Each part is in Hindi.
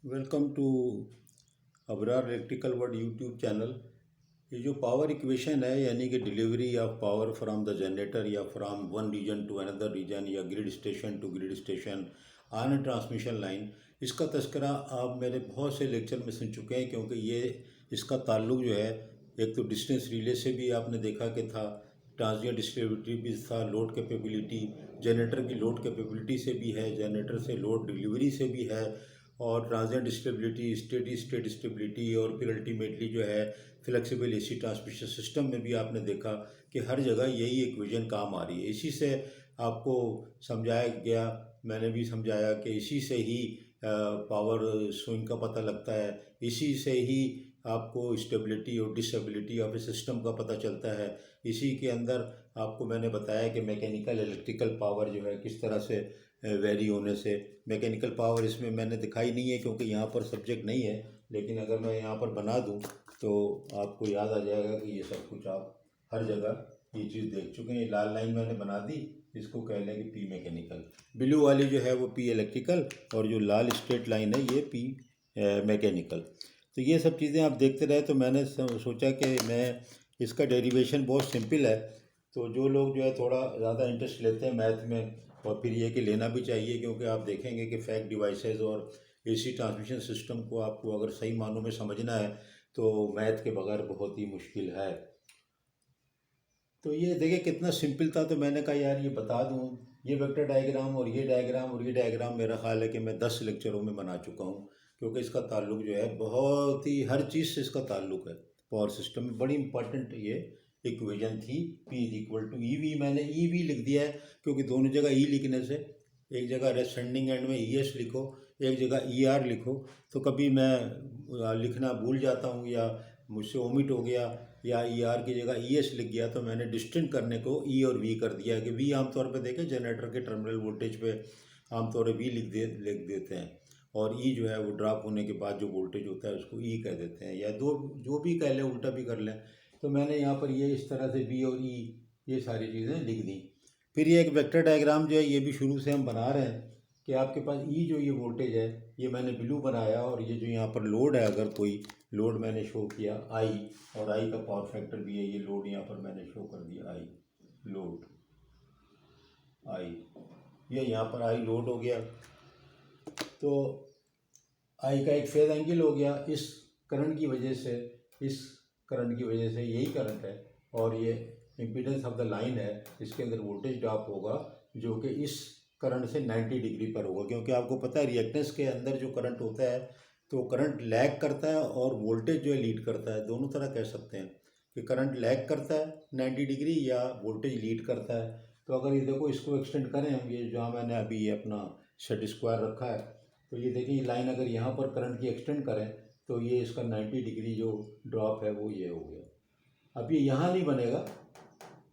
Welcome to Abrar electrical world YouTube channel. ये जो पावर इक्वेशन है यानी कि delivery of power from the generator या from one region to another region या grid station to grid station on a transmission line, इसका तस्करा आप मेरे बहुत से लेक्चर में सुन चुके हैं क्योंकि ये इसका ताल्लुक जो है एक तो डिस्टेंस रिले से भी आपने देखा कि था, ट्रांजिएंट डिस्ट्रीब्यूटरी भी था, लोड कैपेबिलिटी जनरेटर की लोड कैपेबिलिटी से भी है, जनरेटर से लोड डिलीवरी से भी है, और transient stability, steady state stability, और फिर अल्टीमेटली जो है फ्लेक्सिबल एसी ट्रांसमिशन सिस्टम में भी आपने देखा कि हर जगह यही इक्वेशन काम आ रही है। इसी से आपको समझाया गया, मैंने भी समझाया कि इसी से ही पावर स्विंग का पता लगता है, इसी से ही आपको स्टेबिलिटी और डिसेबिलिटी ऑफ ए सिस्टम का पता चलता है। इसी के अंदर आपको मैंने बताया कि मैकेनिकल इलेक्ट्रिकल पावर जो है किस तरह से वेरी होने से, मैकेनिकल पावर इसमें मैंने दिखाई नहीं है क्योंकि यहाँ पर सब्जेक्ट नहीं है, लेकिन अगर मैं यहाँ पर बना दूँ तो आपको याद आ जाएगा कि ये सब कुछ आप हर जगह ये चीज़ देख चुके हैं। ये लाल लाइन मैंने बना दी, इसको कह लें कि पी मैकेनिकल, ब्लू वाली जो है वो पी इलेक्ट्रिकल, और जो लाल स्ट्रेट लाइन है ये पी मैकेनिकल। तो ये सब चीज़ें आप देखते रहे तो मैंने सोचा कि मैं इसका डेरिवेशन बहुत सिंपल है, तो जो लोग जो है थोड़ा ज़्यादा इंटरेस्ट लेते हैं मैथ में, और फिर ये कि लेना भी चाहिए, क्योंकि आप देखेंगे कि फैक्ट डिवाइसेस और एसी ट्रांसमिशन सिस्टम को आपको अगर सही मानों में समझना है तो मैथ के बगैर बहुत ही मुश्किल है। तो ये देखिए कितना सिंपल था, तो मैंने कहा यार ये बता दूं। ये वेक्टर डायग्राम और ये डायग्राम और ये डायग्राम मेरा ख्याल है कि मैं 10 लेक्चरों में बना चुका हूँ, क्योंकि इसका ताल्लुक जो है बहुत ही हर चीज़ से इसका ताल्लुक है। पावर सिस्टम में बड़ी इंपॉर्टेंट ये इक्वेशन थी, P is equal to E V. मैंने ई वी लिख दिया है क्योंकि दोनों जगह ई लिखने से, एक जगह रेसेंडिंग एंड में ई एस लिखो, एक जगह ई आर लिखो, तो कभी मैं लिखना भूल जाता हूँ या मुझसे ओमिट हो गया, या ई आर की जगह ई एस लिख गया, तो मैंने डिस्टिंक्ट करने को ई और वी कर दिया कि वी आमतौर पे देखें जनरेटर के टर्मिनल वोल्टेज पे आमतौर पर वी लिख देते हैं, और ई जो है वो ड्रॉप होने के बाद जो वोल्टेज होता है उसको ई कह देते हैं, या दो जो भी कह लें, उल्टा भी कर लें। तो मैंने यहाँ पर ये इस तरह से वी और ई ये सारी चीज़ें लिख दी। फिर ये एक वेक्टर डायग्राम जो है ये भी शुरू से हम बना रहे हैं कि आपके पास ई जो ये वोल्टेज है ये मैंने ब्लू बनाया, और ये जो यहाँ पर लोड है, अगर कोई लोड मैंने शो किया आई, और आई का पावर फैक्टर भी है, ये लोड यहाँ पर मैंने शो कर दिया आई लोड, आई ये यहाँ पर आई लोड हो गया, तो आई का एक फेज एंगल हो गया इस करंट की वजह से, इस करंट की वजह से यही करंट है, और ये इम्पीडेंस ऑफ द लाइन है, इसके अंदर वोल्टेज ड्रॉप होगा जो कि इस करंट से 90 डिग्री पर होगा, क्योंकि आपको पता है रिएक्टेंस के अंदर जो करंट होता है तो करंट लैग करता है और वोल्टेज जो है लीड करता है, दोनों तरह कह सकते हैं कि करंट लैग करता है 90 डिग्री या वोल्टेज लीड करता है। तो अगर ये देखो इसको एक्सटेंड करें हम, ये जहाँ मैंने अभी ये अपना सेट स्क्वायर रखा है, तो ये देखिए ये लाइन अगर यहाँ पर करंट की एक्सटेंड करें तो ये इसका 90 डिग्री जो ड्रॉप है वो ये हो गया। अब ये यहाँ नहीं बनेगा,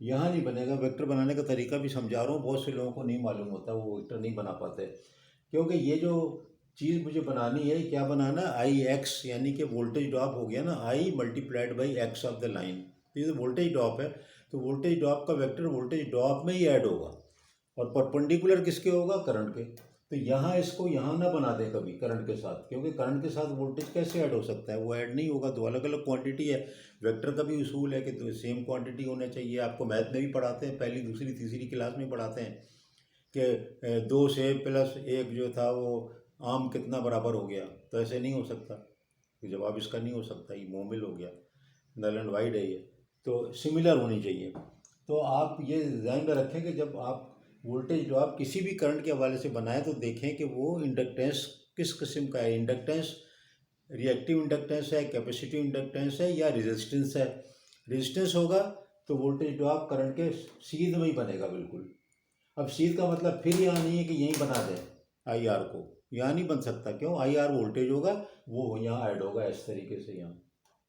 यहाँ नहीं बनेगा। वेक्टर बनाने का तरीका भी समझा रहा हूँ, बहुत से लोगों को नहीं मालूम होता, वो वेक्टर नहीं बना पाते, क्योंकि ये जो चीज़ मुझे बनानी है, क्या बनाना है, आई एक्स, यानी कि वोल्टेज ड्रॉप हो गया ना, आई multiplied by x of the line. तो ये तो वोल्टेज ड्रॉप है, तो वोल्टेज ड्रॉप का वेक्टर वोल्टेज ड्रॉप में ही ऐड होगा, और परपेंडिकुलर किसके होगा, करंट के। तो यहाँ इसको यहाँ ना बना दे कभी करंट के साथ, क्योंकि करंट के साथ वोल्टेज कैसे ऐड हो सकता है, वो ऐड नहीं होगा। तो अलग अलग क्वांटिटी है, वेक्टर का भी उसूल है कि तो सेम क्वांटिटी होना चाहिए। आपको मैथ में भी पढ़ाते हैं, पहली दूसरी तीसरी क्लास में पढ़ाते हैं कि 2 से प्लस 1 जो था वो आम कितना बराबर हो गया, तो ऐसे नहीं हो सकता, तो जवाब इसका नहीं हो सकता, ये मोमिल हो गया, नल एंड वाइड है ये, तो सिमिलर होनी चाहिए। तो आप ये ध्यान में रखें कि जब आप वोल्टेज ड्रॉप किसी भी करंट के हवाले से बनाएं तो देखें कि वो इंडक्टेंस किस किस्म का है, इंडक्टेंस रिएक्टिव इंडक्टेंस है, कैपेसिटिव इंडक्टेंस है, या रेजिस्टेंस है। रेजिस्टेंस होगा तो वोल्टेज ड्रॉप करंट के सीध में ही बनेगा बिल्कुल। अब सीध का मतलब फिर यहाँ नहीं है कि यहीं बना दें आई आर को, यहाँ नहीं बन सकता, क्यों, आई आर वोल्टेज होगा वो यहाँ ऐड होगा इस तरीके से, यहाँ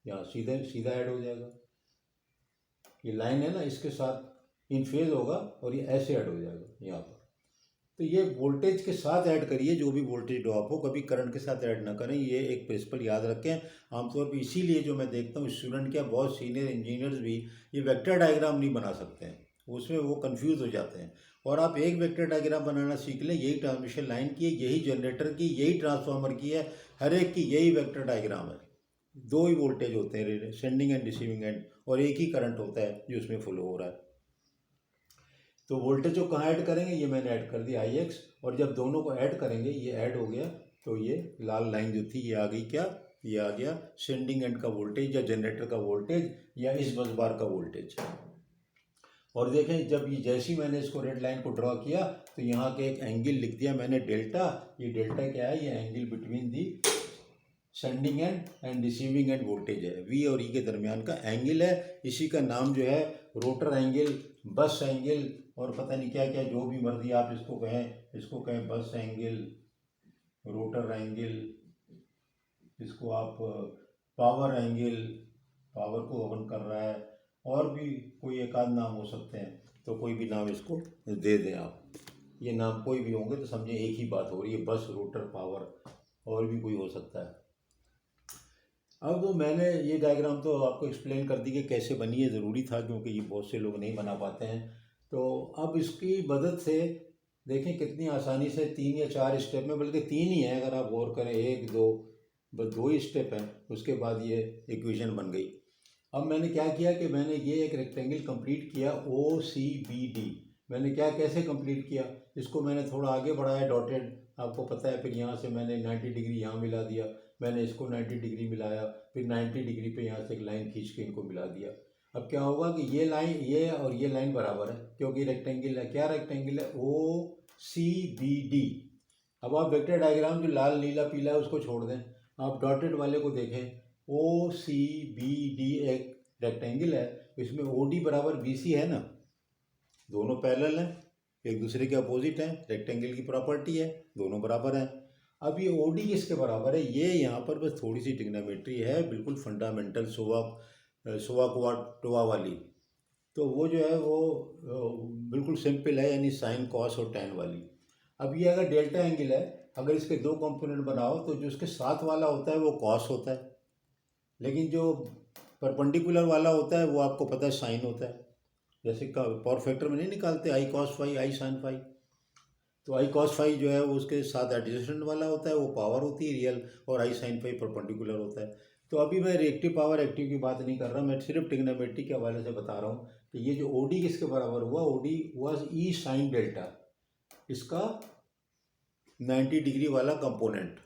यहाँ सीधे सीधा ऐड हो जाएगा, ये लाइन है ना इसके साथ इन फेज होगा और ये ऐसे ऐड हो जाएगा यहाँ पर। तो ये वोल्टेज के साथ ऐड करिए, जो भी वोल्टेज ड्रॉप हो, कभी करंट के साथ ऐड ना करें, ये एक प्रिंसिपल याद रखें। आमतौर पर इसीलिए जो मैं देखता हूँ स्टूडेंट क्या, बहुत सीनियर इंजीनियर्स भी ये वेक्टर डायग्राम नहीं बना सकते हैं, उसमें वो कंफ्यूज हो जाते हैं, और आप एक वेक्टर डायग्राम बनाना सीख लें, यही ट्रांसमिशन लाइन की है, यही जनरेटर की, यही ट्रांसफार्मर की है, हर एक की यही वेक्टर डायग्राम है। दो ही वोल्टेज होते हैं, सेंडिंग एंड रिसीविंग एंड, और एक ही करंट होता है जो उसमें फ्लो हो रहा है। तो वोल्टेज को कहाँ ऐड करेंगे, ये मैंने ऐड कर दिया आई एक्स, और जब दोनों को ऐड करेंगे ये ऐड हो गया, तो ये लाल लाइन जो थी ये आ गई क्या, ये आ गया सेंडिंग एंड का वोल्टेज या जनरेटर का वोल्टेज या इस बस बार का वोल्टेज। और देखें जब ये जैसे ही मैंने इसको रेड लाइन को ड्रॉ किया तो यहाँ के एक एंगल लिख दिया मैंने डेल्टा। ये डेल्टा क्या है, ये angle between the sending end receiving end voltage है, वी और ई के दरमियान का एंगल है। इसी का नाम जो है रोटर एंगल, बस एंगल, और पता नहीं क्या क्या, जो भी मर्जी आप इसको कहें बस एंगल, रोटर एंगल, इसको आप पावर एंगल, पावर को ओवन कर रहा है, और भी कोई एक आध नाम हो सकते हैं, तो कोई भी नाम इसको दे दें आप। ये नाम कोई भी होंगे तो समझे एक ही बात हो रही है, बस, रोटर, पावर, और भी कोई हो सकता है। अब मैंने ये डायग्राम तो आपको एक्सप्लेन कर दी कि कैसे बनी है, ज़रूरी था क्योंकि ये बहुत से लोग नहीं बना पाते हैं। तो अब इसकी मदद से देखें कितनी आसानी से 3 या 4 स्टेप में, बल्कि 3 ही है अगर आप गौर करें, 1 2, बस 2 ही स्टेप हैं, उसके बाद ये इक्वेशन बन गई। अब मैंने क्या किया कि मैंने ये एक रेक्टेंगल कंप्लीट किया ओ सी बी डी। मैंने क्या कैसे कंप्लीट किया, इसको मैंने थोड़ा आगे बढ़ाया डॉटेड, आपको पता है, फिर यहाँ से मैंने 90 डिग्री यहाँ मिला दिया, मैंने इसको 90 डिग्री मिलाया, फिर 90 डिग्री पे यहाँ से एक लाइन खींच के इनको मिला दिया। अब क्या होगा कि ये लाइन, ये और ये लाइन बराबर है क्योंकि रेक्टेंगल है। क्या रेक्टेंगल है, ओ सी बी डी। अब आप वेक्टर डायग्राम जो लाल नीला पीला है उसको छोड़ दें, आप डॉटेड वाले को देखें। ओ सी बी डी एक रेक्टेंगल है, इसमें ओ डी बराबर बी सी है ना, दोनों पैरेलल हैं, एक दूसरे के अपोजिट हैं, रेक्टेंगल की प्रॉपर्टी है, दोनों बराबर हैं। अब ये ओ डी किसके बराबर है, ये यहाँ पर बस थोड़ी सी ट्रिग्नोमेट्री है, बिल्कुल फंडामेंटल टोवा वाली, तो वो जो है वो बिल्कुल सिंपल है, यानी साइन कॉस और टैन वाली। अब ये अगर डेल्टा एंगल है, अगर इसके दो कंपोनेंट बनाओ तो जो उसके साथ वाला होता है वो कॉस होता है, लेकिन जो परपेंडिकुलर वाला होता है वो आपको पता है साइन होता है। जैसे पावर फैक्टर में नहीं निकालते I cos phi I sine phi, तो आई कॉस फाई जो है वो उसके साथ एडजेसेंट वाला होता है, वो पावर होती है रियल, और आई साइन फाई परपेंडिकुलर होता है। तो अभी मैं रिएक्टिव पावर एक्टिव की बात नहीं कर रहा, मैं सिर्फ ट्रिग्नोमेट्री के हवाले से बता रहा हूँ कि ये जो ओडी किसके बराबर हुआ, OD was E sine delta, इसका 90 डिग्री वाला कंपोनेंट,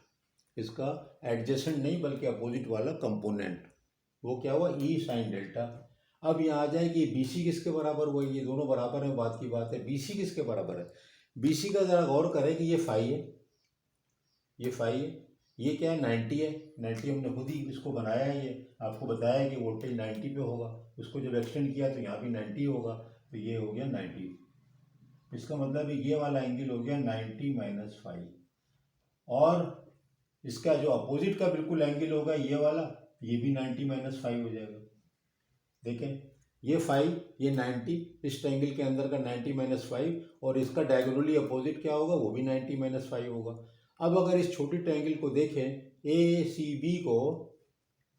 इसका एडजेसेंट नहीं बल्कि अपोजिट वाला कंपोनेंट, वो क्या हुआ, ई साइन डेल्टा। अब यहाँ आ जाए कि बी सी किसके बराबर हुआ, ये दोनों बराबर हैं, बात की बात है। बी सी किसके बराबर है, बी सी का ज़रा गौर करें कि ये फाई है, ये फाई है, ये क्या है 90 है, 90 हमने खुद ही इसको बनाया है, ये आपको बताया है कि वोल्टेज 90 पे होगा, उसको जब एक्सटेंड किया तो यहाँ भी 90 होगा, तो ये हो गया 90। इसका मतलब ये वाला एंगल हो गया 90 माइनस फाई, और इसका जो अपोजिट का बिल्कुल एंगल होगा ये वाला, ये भी 90 माइनस फाइव हो जाएगा। देखें ये फाइव, ये 90, इस ट्रायंगल के अंदर का 90 माइनस फाइव, और इसका डायगोनली अपोजिट क्या होगा, वो भी 90 माइनस फाइव होगा। अब अगर इस छोटी ट्रायंगल को देखें, ए सी बी को,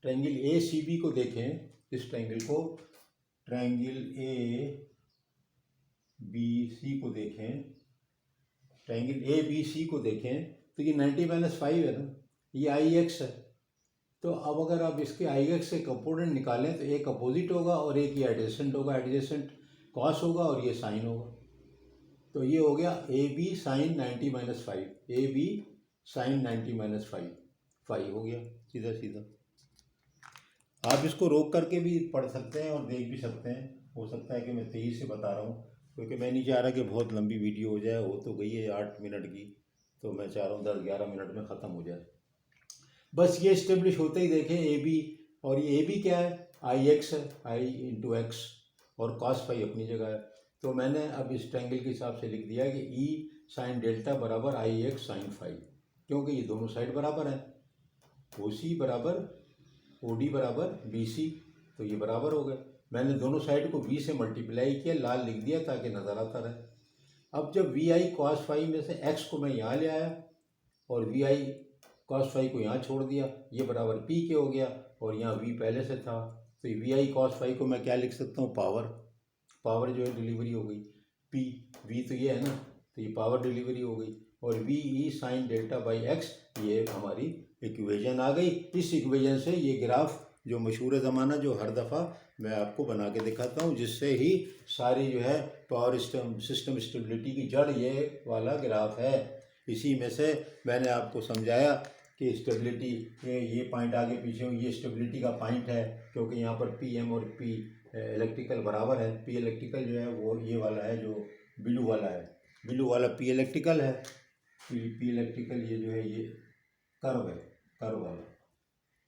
ट्रायंगल ए सी बी को देखें, इस ट्रायंगल को, ट्रायंगल ए बी सी को देखें, ट्रायंगल ए बी सी को देखें, तो ये 90 माइनस फाइव है ना, ये आई एक्स है। तो अब अगर आप इसके आई एक्स से कंपोनेंट निकालें तो एक अपोजिट होगा और एक ये एडजेसेंट होगा, एडजेसेंट कॉस होगा और ये साइन होगा। तो ये हो गया A B sine 90 minus five, A B sine 90 minus five, five हो गया सीधा सीधा। आप इसको रोक करके भी पढ़ सकते हैं और देख भी सकते हैं, हो सकता है कि मैं तेज़ी से बता रहा हूँ क्योंकि मैं नहीं चाह रहा कि बहुत लंबी वीडियो हो जाए, हो तो गई है 8 मिनट की, तो मैं चाह रहा हूँ 10-11 मिनट में ख़त्म हो जाए। बस ये इस्टेब्लिश होते ही देखें ए बी, और ये ए बी क्या है, आई एक्स है, आई इंटू एक्स, और कॉस फाई अपनी जगह है। तो मैंने अब इस ट्रायंगल के हिसाब से लिख दिया कि ई साइन डेल्टा बराबर आई एक्स साइन फाई, क्योंकि ये दोनों साइड बराबर हैं, ओ सी बराबर ओ डी बराबर बी सी, तो ये बराबर हो गए। मैंने दोनों साइड को बी से मल्टीप्लाई किया, लाल लिख दिया ताकि नज़र आता रहे। अब जब वी आई कॉस फाई में से एक्स को मैं यहाँ ले आया और वी आई कॉस फाई को यहाँ छोड़ दिया, ये बराबर पी के हो गया, और यहाँ वी पहले से था, तो वी आई कॉस फाई को मैं क्या लिख सकता हूँ, पावर, पावर जो है डिलीवरी हो गई। पी, वी तो ये है ना, तो ये पावर डिलीवरी हो गई, और V E sine delta by x, ये हमारी इक्वेशन आ गई। इस इक्वेशन से ये ग्राफ जो मशहूर ज़माना, जो हर दफ़ा मैं आपको बना के दिखाता हूँ, जिससे ही सारी जो है पावर सिस्टम स्टेबिलिटी की जड़ ये वाला ग्राफ है। इसी में से मैंने आपको समझाया कि स्टेबिलिटी, ये पॉइंट आगे पीछे ये स्टेबिलिटी का पॉइंट है, क्योंकि यहाँ पर पी एम और पी इलेक्ट्रिकल बराबर है। पी इलेक्ट्रिकल जो है वो ये वाला है, जो ब्लू वाला है, ब्लू वाला पी इलेक्ट्रिकल है। पी इलेक्ट्रिकल ये जो है ये कर्व है, कर्व वाला,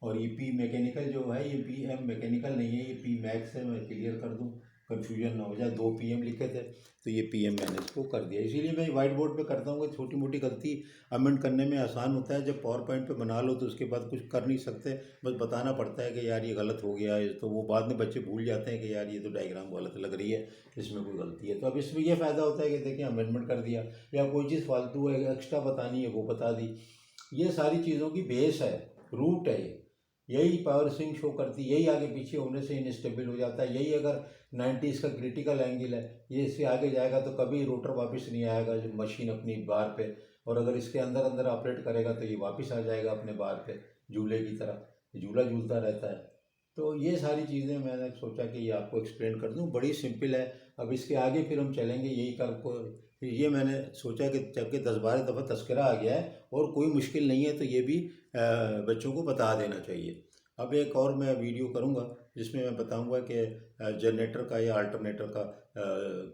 और ये पी मैकेनिकल जो है ये पी एम मैकेनिकल नहीं है, ये पी मैक्स है। मैं क्लियर कर दूं, कन्फ्यूजन ना हो जाए, 2 पी एम लिखे थे तो ये पी एम मैंने इसको कर दिया। इसीलिए मैं वाइट बोर्ड पे करता हूँ कि छोटी मोटी गलती अमेंड करने में आसान होता है। जब पावर पॉइंट पे बना लो तो उसके बाद कुछ कर नहीं सकते, बस बताना पड़ता है कि यार ये गलत हो गया है, तो वो बाद में बच्चे भूल जाते हैं कि यार ये तो डायग्राम गलत लग रही है, इसमें कोई गलती है। तो अब इसमें ये फ़ायदा होता है कि देखिए अमेंडमेंट कर दिया, या कोई चीज़ फालतू है एक्स्ट्रा बतानी है वो बता दी। ये सारी चीज़ों की बेस है, रूट है ये। यही पावर स्विंग शो करती, यही आगे पीछे होने से इनस्टेबल हो जाता है। यही अगर 90 का क्रिटिकल एंगल है, ये इससे आगे जाएगा तो कभी रोटर वापस नहीं आएगा जो मशीन अपनी बार पे, और अगर इसके अंदर अंदर ऑपरेट करेगा तो ये वापस आ जाएगा अपने बार पे, झूले की तरह झूला झूलता रहता है। तो ये सारी चीज़ें मैंने सोचा कि ये आपको एक्सप्लेन कर दूं, बड़ी सिंपल है। अब इसके आगे फिर हम चलेंगे यही कर को, ये मैंने सोचा कि जबकि 10-12 दफ़ा तस्करा आ गया है और कोई मुश्किल नहीं है, तो ये भी बच्चों को बता देना चाहिए। अब एक और मैं वीडियो करूँगा जिसमें मैं बताऊँगा कि जनरेटर का या अल्टरनेटर का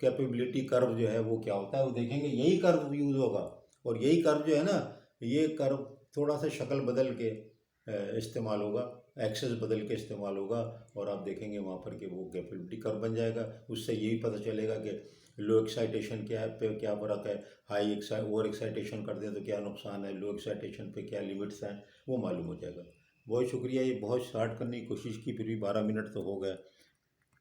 कैपेबिलिटी कर्व जो है वो क्या होता है, वो देखेंगे। यही कर्व यूज़ होगा, और यही कर्व जो है ना, ये कर्व थोड़ा सा शक्ल बदल के इस्तेमाल होगा, एक्सेस बदल के इस्तेमाल होगा, और आप देखेंगे वहाँ पर कि वो कैपेबिलिटी कर्व बन जाएगा। उससे यही पता चलेगा कि लो एक्साइटेशन क्या है पे क्या फ़र्क है, हाई ओवर एक्साइटेशन कर दें तो क्या नुकसान है, लो एक्साइटेशन पे क्या लिमिट्स हैं, वो मालूम हो जाएगा। बहुत शुक्रिया। ये बहुत स्टार्ट करने की कोशिश की, फिर भी 12 मिनट तो हो गए।